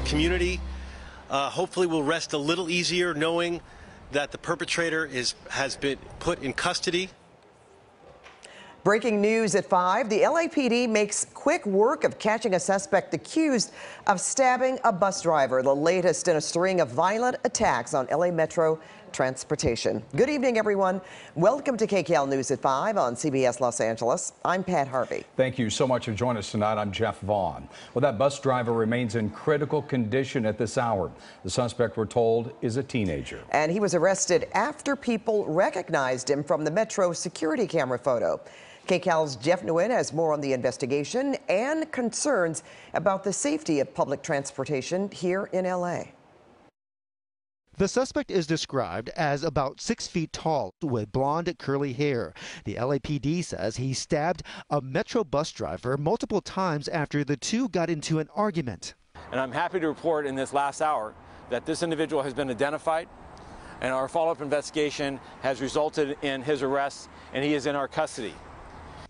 community hopefully will rest a little easier knowing that the perpetrator has been put in custody. Breaking news at 5, the LAPD makes quick work of catching a suspect accused of stabbing a bus driver, the latest in a string of violent attacks on LA Metro transportation. Good evening, everyone. Welcome to KCAL News at 5 on CBS Los Angeles. I'm Pat Harvey. Thank you so much for joining us tonight. I'm Jeff Vaughn. Well, that bus driver remains in critical condition at this hour. The suspect, we're told, is a teenager. And he was arrested after people recognized him from the Metro security camera photo. KCAL's Jeff Nguyen has more on the investigation and concerns about the safety of public transportation here in LA. The suspect is described as about 6 feet tall with blonde curly hair. The LAPD says he stabbed a Metro bus driver multiple times after the two got into an argument. And I'm happy to report in this last hour that this individual has been identified, and our follow-up investigation has resulted in his arrest, and he is in our custody.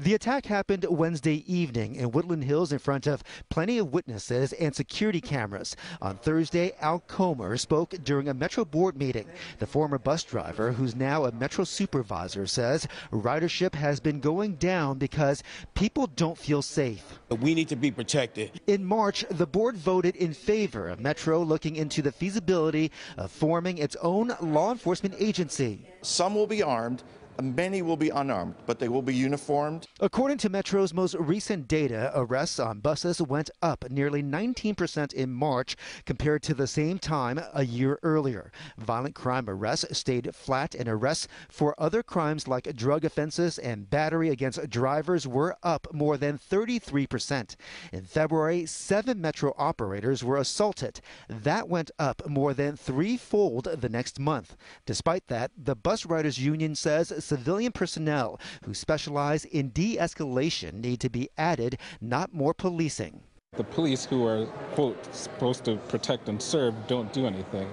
The attack happened Wednesday evening in Woodland Hills in front of plenty of witnesses and security cameras. On Thursday, Al Comer spoke during a Metro board meeting. The former bus driver, who's now a Metro supervisor, says ridership has been going down because people don't feel safe. We need to be protected. In March, the board voted in favor of Metro looking into the feasibility of forming its own law enforcement agency. Some will be armed. Many will be unarmed, but they will be uniformed. According to Metro's most recent data, arrests on buses went up nearly 19% in March compared to the same time a year earlier. Violent crime arrests stayed flat, and arrests for other crimes like drug offenses and battery against drivers were up more than 33%. In February, 7 Metro operators were assaulted. That went up more than threefold the next month. Despite that, the bus riders union says civilian personnel who specialize in de-escalation need to be added, not more policing. The police, who are, quote, supposed to protect and serve, don't do anything.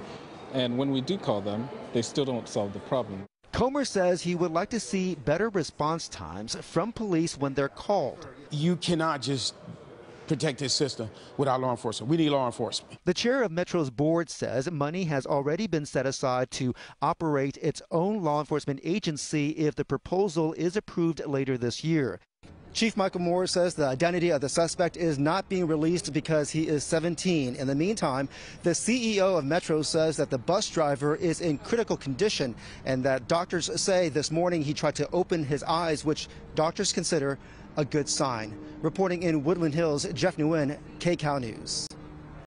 And when we do call them, they still don't solve the problem. Comer says he would like to see better response times from police when they're called. You cannot just protect this system without law enforcement. We need law enforcement. The chair of Metro's board says money has already been set aside to operate its own law enforcement agency if the proposal is approved later this year. Chief Michael Moore says the identity of the suspect is not being released because he is 17. In the meantime, the CEO of Metro says that the bus driver is in critical condition and that doctors say this morning he tried to open his eyes, which doctors consider a good sign. Reporting in Woodland Hills, Jeff Nguyen, KCAL News.